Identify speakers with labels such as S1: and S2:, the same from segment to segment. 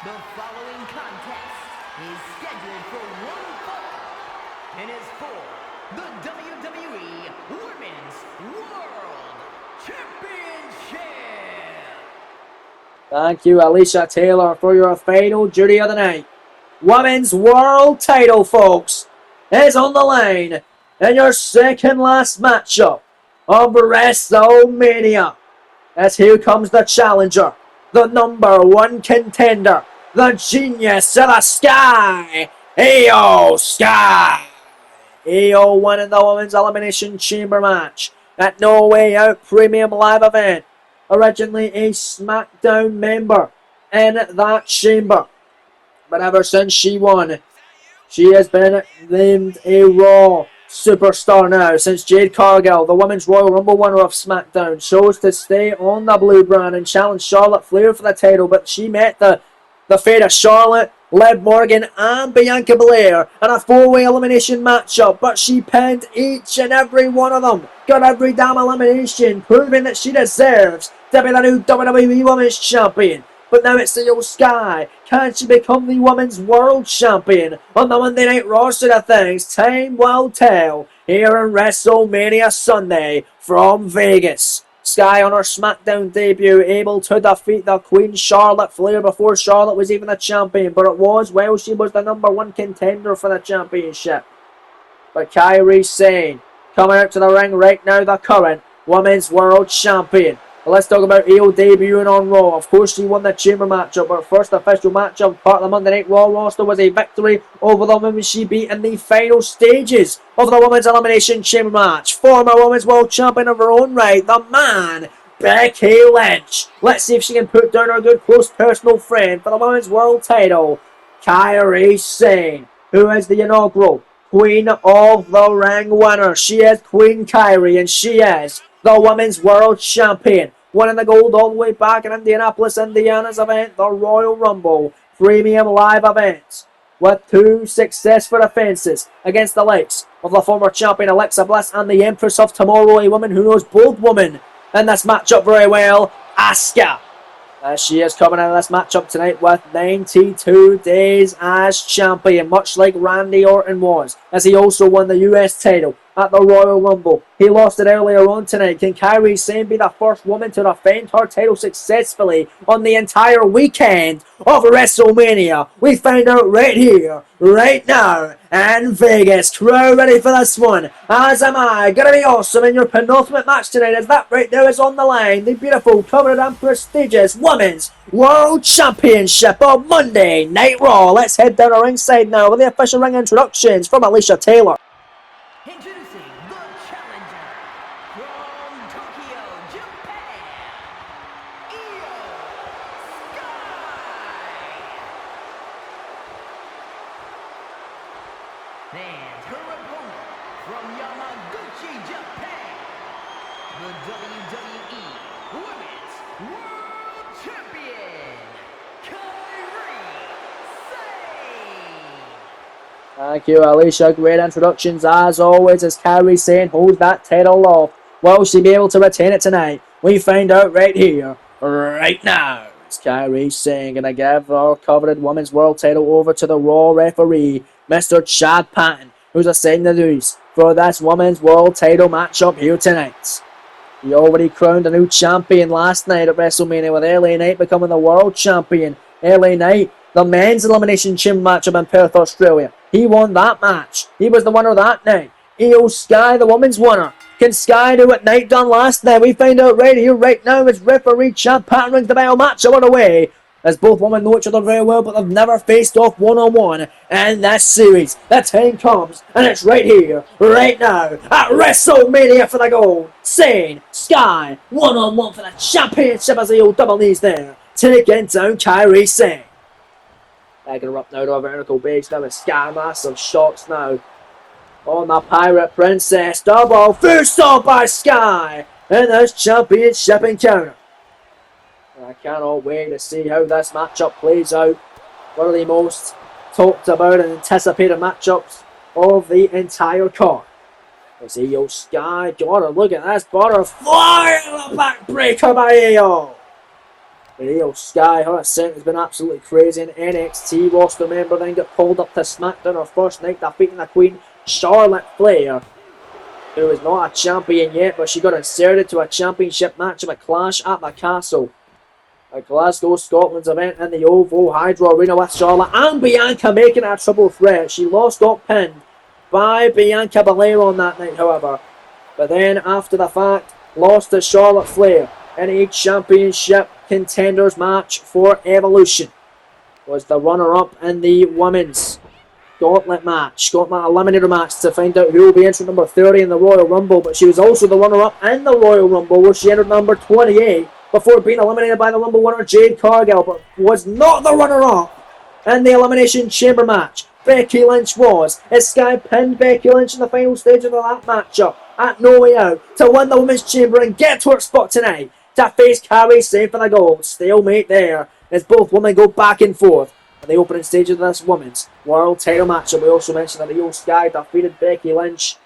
S1: The following contest is scheduled for one fall and is for the WWE Women's World Championship.
S2: Thank you, Alicia Taylor, for your final duty of the night. Women's World title, folks, is on the line in your second last matchup of Wrestlemania. As here comes the challenger, the number one contender, the genius of the sky, Io Sky. Io winning the Women's Elimination Chamber match at No Way Out Premium Live event. Originally a SmackDown member in that chamber, but ever since she won, she has been named a Raw superstar now, since Jade Cargill, the Women's Royal Rumble winner of SmackDown, chose to stay on the blue brand and challenge Charlotte Flair for the title, but she met the fate of Charlotte, Liv Morgan and Bianca Belair in a four-way elimination matchup, but she pinned each and every one of them, got every damn elimination, proving that she deserves to be the new WWE Women's Champion. But now it's Io Sky. Can she become the Women's World Champion on the Monday Night Raw side of things? Time will tell here in Wrestlemania Sunday from Vegas. Sky on her SmackDown debut, able to defeat the Queen Charlotte Flair before Charlotte was even the champion. But it was while she was the number one contender for the championship. But Kairi Sane coming out to the ring right now, the current Women's World Champion. Let's talk about Io debuting on Raw. Of course, she won the Chamber matchup, but her first official matchup part of the Monday Night Raw roster was a victory over the women she beat in the final stages of the Women's Elimination Chamber match. Former Women's World Champion of her own right, the man, Becky Lynch. Let's see if she can put down her good close personal friend for the Women's World title, Kairi Sane, who is the inaugural Queen of the Ring winner. She is Queen Kairi, and she is the Women's World Champion, winning the gold all the way back in Indianapolis, Indiana's event, the Royal Rumble Premium Live event, with two successful defenses against the likes of the former champion Alexa Bliss and the Empress of Tomorrow, a woman who knows both women in this matchup very well, Asuka. As she is coming out of this matchup tonight with 92 days as champion, much like Randy Orton was, as he also won the US title at the Royal Rumble. He lost it earlier on tonight. Can Kairi Sane be the first woman to defend her title successfully on the entire weekend of WrestleMania? We find out right here, right now, in Vegas. Crowd ready for this one, as am I. Gonna be awesome in your penultimate match tonight, as that right there is on the line. The beautiful, coveted and prestigious Women's World Championship on Monday Night Raw. Let's head down to ringside now with the official ring introductions from Alicia Taylor.
S1: Introducing the challenger from Tokyo, Japan, Io Sky. And her opponent from Yamaguchi, Japan, the WWE Women's World Champion, Kairi Sane.
S2: Thank you, Alicia. Great introductions as always, as Kairi Sane holds that title off. Will she be able to retain it tonight? We find out right here, right now. It's Kairi Sane going to give our coveted Women's World title over to the Raw referee, Mr. Chad Patton, who's assigned the duties for this Women's World title matchup here tonight. He already crowned a new champion last night at WrestleMania, with LA Knight becoming the world champion. LA Knight, the men's elimination chamber matchup in Perth, Australia. He won that match. He was the winner that night. Io Sky, the women's winner. Can Sky do what Knight done last night? We find out right here, right now, as referee Chad Patton rings the bell. Match on the way, as both women know each other very well, but they've never faced off one-on-one in this series. The time comes, and it's right here, right now, at WrestleMania for the gold. Sane, Sky, one-on-one for the championship, as the old double knees there, taking down Kairi Sane. Taking her up now to a vertical base now with Sky, massive shots now on the Pirate Princess. Double first off by Sky in this championship encounter. I cannot wait to see how this matchup plays out. One of the most talked about and anticipated matchups of the entire card. As Io Sky, gotta look at this butterfly and a backbreaker by Io. Io Sky, her ascent has been absolutely crazy in NXT. Roster member then got pulled up to SmackDown her first night, defeating the Queen, Charlotte Flair, who is not a champion yet, but she got inserted to a championship match of a Clash at the Castle, a Glasgow, Scotland's event in the OVO Hydro Arena with Charlotte and Bianca making it a triple threat. She lost, got pinned by Bianca Belair on that night, however, but then after the fact, lost to Charlotte Flair in a championship contenders match for Evolution. Was the runner-up in the women's gauntlet eliminator match to find out who will be entering number 30 in the Royal Rumble, but she was also the runner-up in the Royal Rumble where she entered number 28 before being eliminated by the Rumble winner Jade Cargill, but was not the runner-up in the Elimination Chamber match. Becky Lynch was, as Sky pinned Becky Lynch in the final stage of that matchup at No Way Out to win the Women's Chamber and get to her spot tonight to face Kairi Sane for the gold. Stalemate there as both women go back and forth in the opening stage of this Women's World Title matchup. We also mentioned that Io Sky defeated Becky Lynch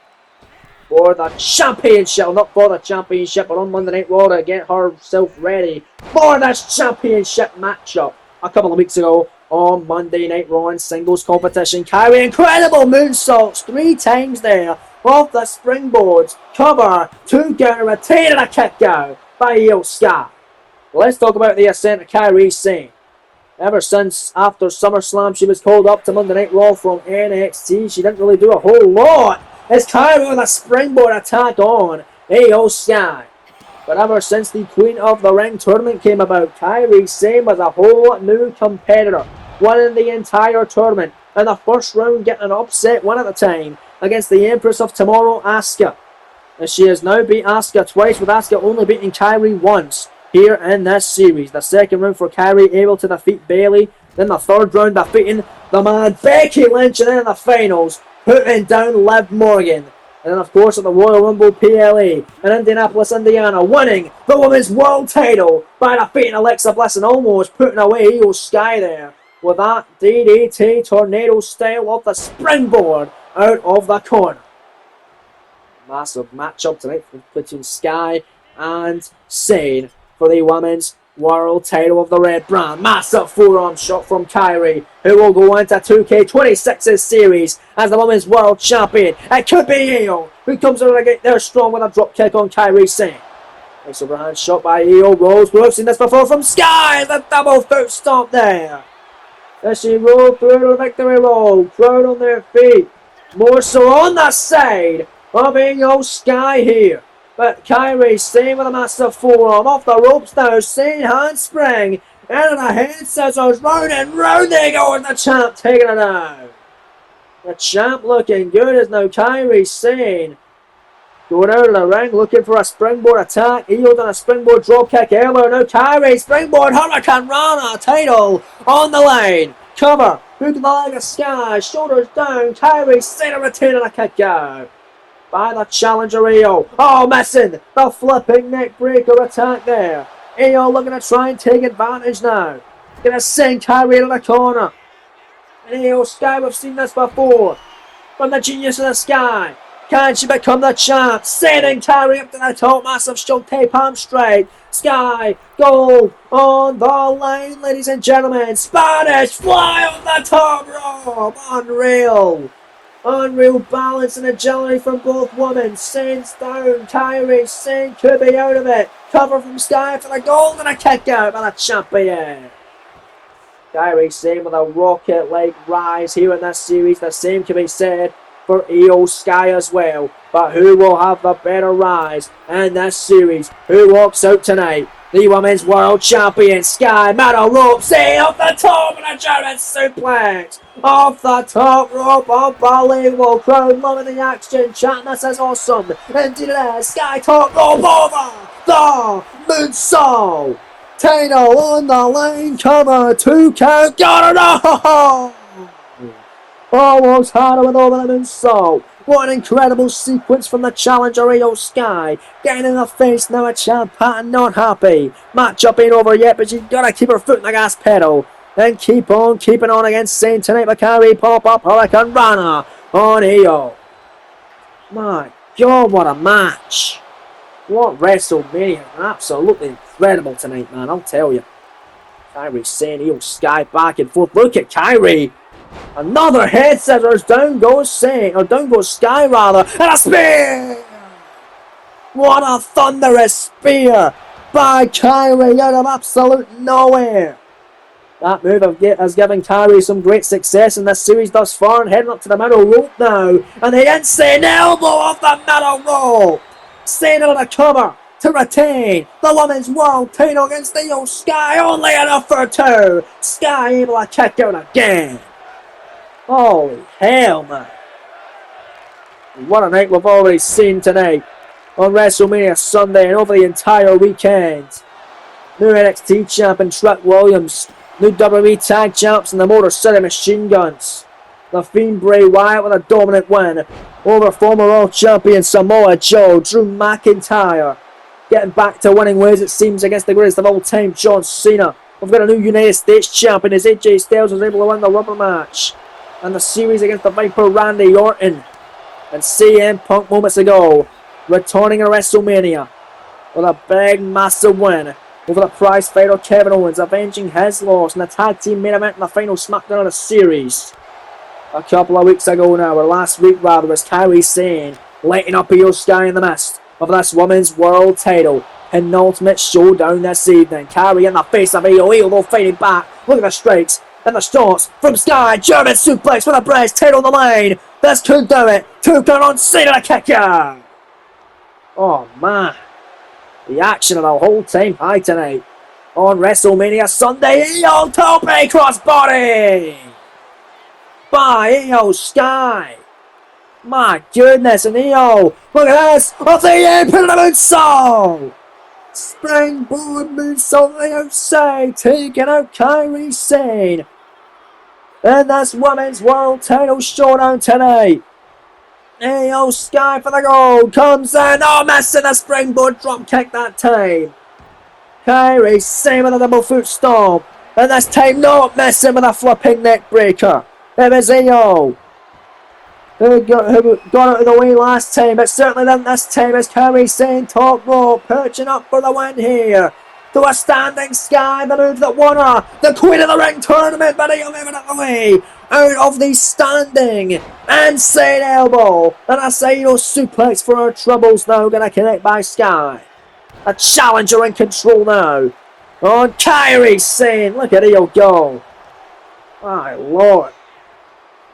S2: for the championship, not for the championship, but on Monday Night Raw to get herself ready for this championship matchup a couple of weeks ago on Monday Night Raw in singles competition. Kairi, incredible moonsaults 3 times there off the springboards, cover, 2 counter, retain and a kick out by Io Sky. Let's talk about the ascent of Kairi Sane. Ever since after SummerSlam, she was called up to Monday Night Raw from NXT. She didn't really do a whole lot as Kairi with a springboard attack on Io Sky. But ever since the Queen of the Ring tournament came about, Kairi Sane was a whole new competitor, winning the entire tournament. In the first round, getting an upset win at the time against the Empress of Tomorrow, Asuka. As she has now beat Asuka twice, with Asuka only beating Kairi once here in this series. The second round for Kairi, able to defeat Bayley. Then the third round, defeating the man Becky Lynch. And then in the finals, putting down Liv Morgan. And then, of course, at the Royal Rumble PLA in Indianapolis, Indiana, winning the Women's World Title by defeating Alexa Bliss and almost putting away Io Sky there with that DDT tornado style off the springboard out of the corner. Massive matchup tonight between Sky and Sane for the Women's World Title of the Red Brand. Massive forearm shot from Kairi, who will go into 2K26's series as the Women's World Champion. It could be Io, who comes out of the gate there strong with a drop kick on Kairi Sane. Nice overhand shot by Io. Rolls. We've seen this before from Sky. The double foot stomp there. As she rolled through the victory roll. Crowd on their feet. More so on the side of Io Sky here. But Kairi Sane with a massive forearm off the ropes now. Sane handspring. And the head scissors. Round and round they go. And the champ taking it out. The champ looking good as now Kairi Sane going out of the ring looking for a springboard attack. Io done a springboard drop kick earlier. Now Kairi springboard Hurricane Rana title on the line. Cover. Hook the leg of Sky. Shoulders down. Kairi Sane retaining a kick out by the challenger Io. Oh, missing the flipping neck breaker attack there. Io looking to try and take advantage now. Gonna send Kairi to the corner. And Io Sky, we've seen this before. From the genius of the Sky. Can she become the champ? Sending Kairi up to the top. Massive showtape palm straight. Sky, gold on the line, ladies and gentlemen. Spanish fly on the top rope. Unreal. Unreal balance and agility from both women. Sane's down. Kairi Sane could be out of it. Cover from Sky for the gold and a kick out by the champion. Kairi Sane with a rocket-like rise here in this series. The same can be said for Io Sky as well. But who will have the better rise in this series? Who walks out tonight? The Women's World Champion, Sky, metal rope, Sane off the top and a German suplex. Off the top rope, unbelievable. Crowd loving the action. Chat, this is awesome. Indeed it is. Sky top rope over the moonsault. Title on the line, cover, 2 count, got it all! Almost had it with over the moonsault. What an incredible sequence from the challenger Io Sky. Getting in the face now, a champ Patton not happy. Matchup ain't over yet, but she's gotta keep her foot in the gas pedal. And keep on keeping on against Sane tonight. Kairi pop up Hurricane Rana on Io. My God, what a match. What WrestleMania. Absolutely incredible tonight, man, I'll tell you. Kairi Sane, Io Sky back and forth. Look at Kairi. Another head scissors. Down goes Sane, or down goes Sky rather. And a spear! What a thunderous spear by Kairi out of absolute nowhere. That move has given Kairi some great success in this series thus far, and heading up to the middle rope now. And the insane elbow off the middle rope. Sane on a cover to retain the Women's World title against Io Sky. Only enough for two. Sky able to kick out again. Holy hell, man. What a night we've already seen tonight on WrestleMania Sunday and over the entire weekend. New NXT champion Trick Williams, new WWE Tag Champs and the Motor City Machine Guns. The Fiend Bray Wyatt with a dominant win over former World Champion Samoa Joe. Drew McIntyre getting back to winning ways, it seems, against the greatest of all time, John Cena. We've got a new United States champion as AJ Styles was able to win the rubber match. And the series against the Viper Randy Orton. And CM Punk moments ago returning at WrestleMania with a big, massive win over the prize fighter Kevin Owens, avenging his loss in the tag team main event in the final SmackDown of the series. A couple of weeks ago now, or last week rather, was Kairi Sane lighting up Io Sky in the mist of this Women's World title. Penultimate showdown this evening. Kairi in the face of Io though fighting back. Look at the strikes and the starts from Sky. German suplex with a breast, title on the line. This could do it. 2 count on Cena to kick ya. Oh man. The action of the whole time high tonight on WrestleMania Sunday. Io tope crossbody by Io Sky. My goodness, and Io, look at this, off the end, put it on the moonsault. Springboard moonsault on the outside, taking out Kairi Sane. And this Women's World title showdown tonight. Io Sky for the goal, comes in, oh, missing a springboard drop kick that time. Kairi Sane with a double foot stomp, and this time not missing with a flipping neck breaker. It was Io who got out of the way last time, but certainly didn't this time as Kairi Sane top rope, perching up for the win here. To a standing Sky, the move that won her the Queen of the Ring tournament, but Io moving out the way. Out of the standing insane elbow and a Sino suplex for her troubles now, gonna connect by Sky. A challenger in control now on Kairi Sane. Look at Io go. My lord.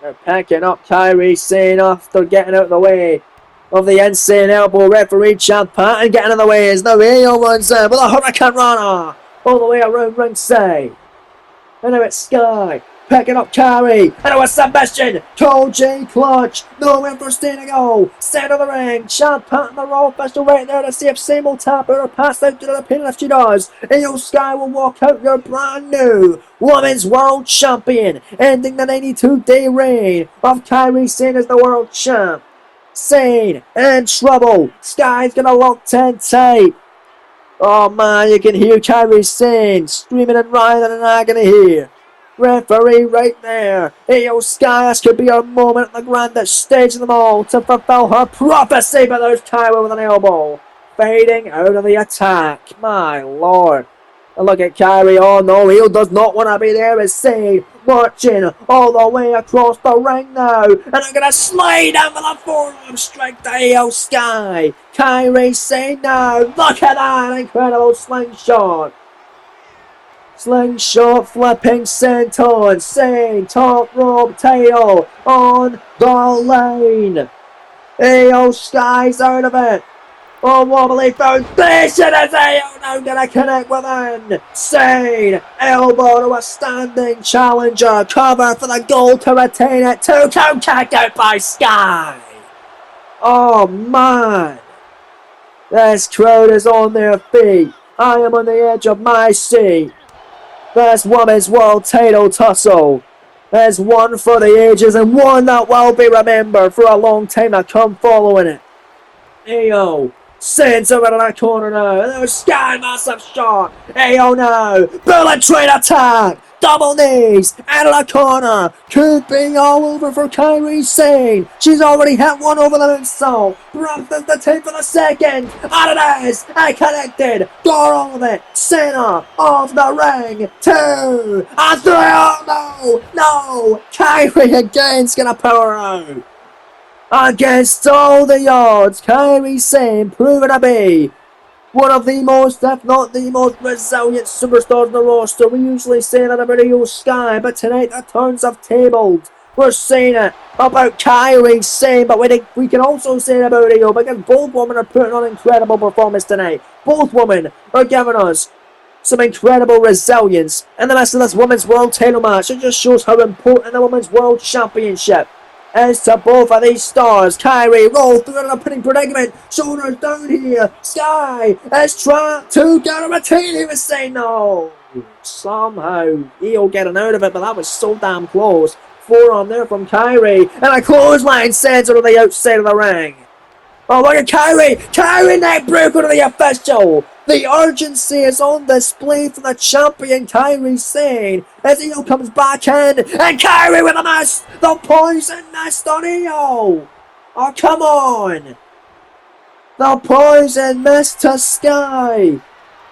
S2: They're picking up Kairi Sane after getting out of the way of the insane elbow. Referee Champ Patton getting in the way as now Io runs in with a Hurricane Rana all the way around ringside. And now it's Sky picking up Kairi, and it was submission. Koji clutch, nowhere for Sane to go. Center of the ring, Champ Patton, the Raw official, right there to see if Sane will tap her or pass out to the pin. If she does, Io Sky will walk out your brand new Women's World Champion, ending the 92-day reign of Kairi Sane as the World Champ. Sane in trouble. Sky's gonna lock 10 tight. Oh man, you can hear Kairi Sane screaming and writhing in agony here. Referee right there. Io Sky, this could be her moment at the grandest stage of them all to fulfill her prophecy, but there's Kairi with an elbow. Fading out of the attack. My lord. And look at Kairi. Oh no, Io does not want to be there as Sane marching all the way across the ring now. And I'm going to slide down with a forearm strike to Io Sky. Kairi Sane now. Look at that incredible slingshot. Slingshot flipping senton. Sane top rope title on the line. Io Sky's out of it. Oh, wobbly foundation as Io now gonna connect within. Sane elbow to a standing challenger. Cover for the goal to retain it. 2 count kicked out by Sky. Oh man. This crowd is on their feet. I am on the edge of my seat. This Women's World title tussle is one for the ages and one that will be remembered for a long time to come following it. Io sends over to that corner now. And there's Sky, massive shot. Io now. Bullet train attack. double knees out of the corner. Could be all over for Kairi Sane. She's already hit one over the moonsault. Brought the tape for the second. And it is a connected. Got all of it. Center of the ring. 2 and 3. Oh no! Kairi again's gonna power out. Against all the odds, Kairi Sane proven to be one of the most, if not the most resilient superstars in the roster. We usually say that about Io Sky, but tonight the turns have tabled. We're saying it about Kairi Sane, but we can also say it about Io, because both women are putting on an incredible performance tonight. Both women are giving us some incredible resilience in the midst of this Women's World title match. It just shows how important the Women's World Championship is to both of these stars. Kairi rolls through an opening predicament. Shoulders down here. Sky is trying to get a retain. He was saying no. Somehow Io getting out of it, but that was so damn close. Forearm there from Kairi. And a clothesline sends her to the outside of the ring. Oh, look at Kairi! Kairi neck breaker to the official! The urgency is on display for the champion Kairi Sane as Io comes back in, and Kairi with a miss! The poison mist on Io! Oh, come on! The poison mist to Sky!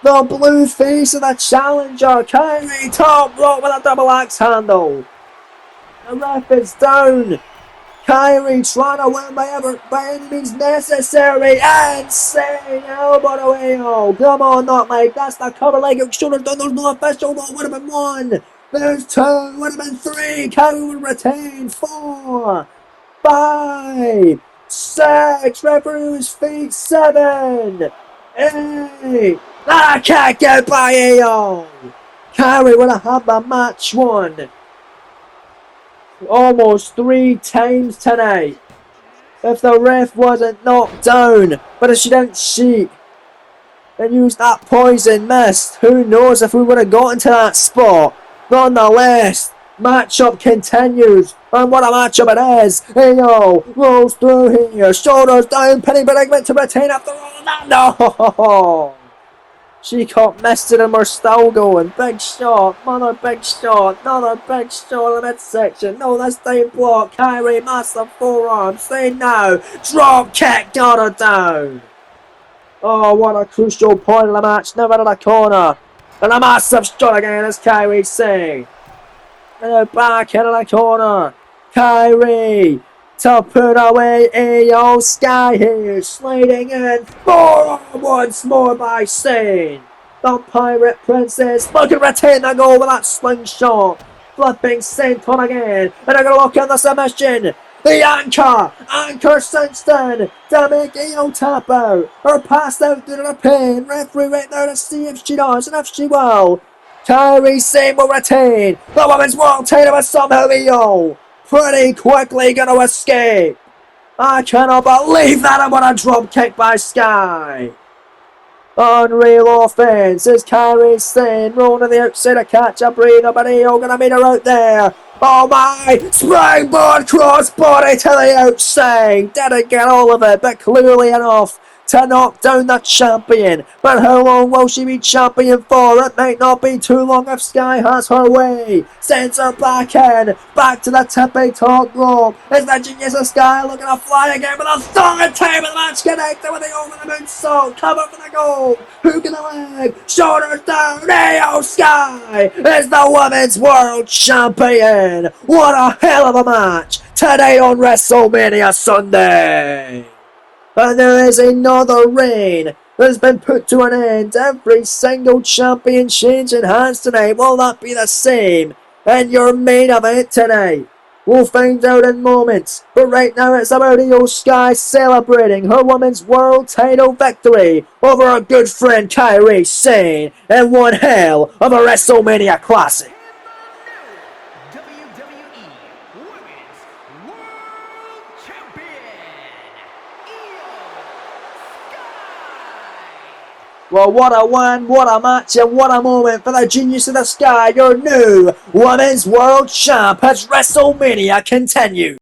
S2: The blue face of the challenger, Kairi top rope with a double axe handle! The ref is down! Kairi trying to win by any means necessary. And Sane elbow to Io. Come on, not Mike. That's the cover leg. Shoulders down. There's no official. That would have been 1. There's 2. Would have been 3. Kairi would retain. 4, 5, 6. Referee's feet. 7, 8. I can't get by Io. Kairi would have had the match won almost 3 times tonight if the ref wasn't knocked down, but if she didn't cheat and use that poison mist, who knows if we would have gotten to that spot. Nonetheless, matchup continues, and what a matchup it is. Io rolls through here, shoulders down, pinning predicament to retain after all that. No! She caught missed it and we're still going. Big shot, another big shot in the midsection. No, this time block. Kairi, massive forearm. Say no. Drop kick, got her down. Oh, what a crucial point in the match. Never in the corner. And a massive shot again as Kairi Sane. And now back into the corner. Kairi to put away Io Sky here, sliding in, forearm once more by Sane. The Pirate Princess looking to retain the goal with that slingshot. Flipping Sane on again, and they're going to lock in the submission. The anchor Simpson to make Io tap out, or pass out due to the pain. Referee right there to see if she does, and if she will. Kairi Sane will retain the Women's World title with somehow Io pretty quickly going to escape. I cannot believe that. I'm on a drop kick by Sky. Unreal offense as Kairi Sane rolling to the outside to catch a breather, but Io going to meet her out there. Oh my! Springboard crossbody to the outside. Didn't get all of it, but clearly enough to knock down the champion. But how long will she be champion for? It might not be too long if Sky has her way. Sends her back in. Back to the tippy top rope. It's the genius of Sky looking to fly again with a third time of the match connected with the over the moonsault. Cover for the goal. Hook in the leg. Shoulders down. Io Sky is the Women's World Champion. What a hell of a match today on WrestleMania Sunday. And there is another reign that has been put to an end. Every single champion changing hands tonight. Will that be the same in your main event tonight? We'll find out in moments. But right now it's about Io Sky celebrating her Women's World title victory over her good friend Kairi Sane in one hell of a WrestleMania Classic. Well, what a win, what a match, and what a moment for the Genius of the Sky, your new Women's World Champ, as WrestleMania continues.